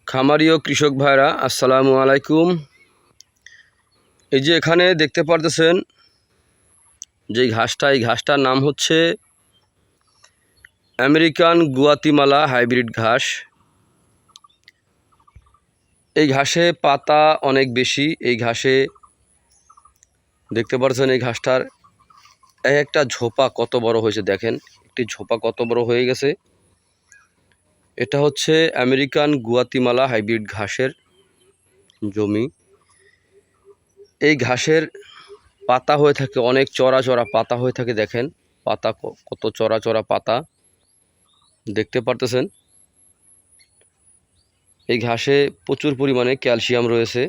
খামারি ও কৃষক ভাইরা আসসালামু আলাইকুম। এই যে এখানে দেখতে পারতেছেন যে এই ঘাসটার নাম হচ্ছে আমেরিকান গুয়াতিমালা হাইব্রিড ঘাস। এই ঘাসে পাতা অনেক বেশি। এই ঘাসে দেখতে পাচ্ছেন এই ঘাসটার একটা ঝোপা কত বড় হয়েছে, দেখেন একটি ঝোপা কত বড় হয়ে গেছে। এটা হচ্ছে আমেরিকান গুয়াতিমালা হাইব্রিড ঘাসের জমি। এই ঘাসের পাতা হয়ে থাকে অনেক চড়া চড়া পাতা হয়ে থাকে, দেখেন পাতা কত চড়া চড়া পাতা দেখতে পারতেছেন। এই ঘাসে প্রচুর পরিমাণে ক্যালসিয়াম রয়েছে।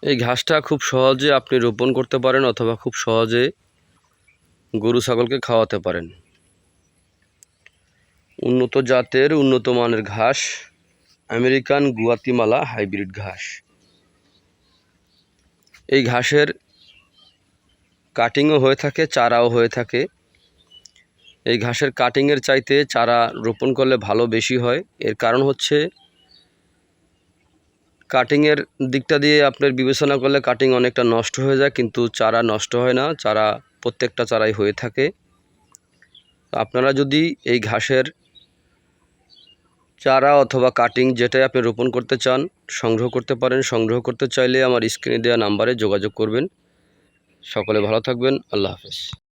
এই ঘাসটা খুব সহজে আপনি রোপণ করতে পারেন অথবা খুব সহজে গরু ছাগলকে খাওয়াতে পারেন। উন্নত জাতের উন্নত মানের ঘাস আমেরিকান গুয়াতিমালা হাইব্রিড ঘাস। এই ঘাসের কাটিংও হয়ে থাকে, চারাও হয়ে থাকে। এই ঘাসের কাটিংয়ের চাইতে চারা রোপণ করলে ভালো বেশি হয়। এর কারণ হচ্ছে কাটিংয়ের দিকটা দিয়ে আপনার বিবেচনা করলে কাটিং অনেকটা নষ্ট হয়ে যায়, কিন্তু চারা নষ্ট হয় না, চারা প্রত্যেকটা চারাই হয়ে থাকে। আপনারা যদি এই ঘাসের চারা অথবা কাটিং যেটাই আপনি রোপণ করতে চান সংগ্রহ করতে পারেন। সংগ্রহ করতে চাইলে আমার স্ক্রিনে দেওয়া নাম্বারে যোগাযোগ করবেন। সকলে ভালো থাকবেন। আল্লাহ হাফেজ।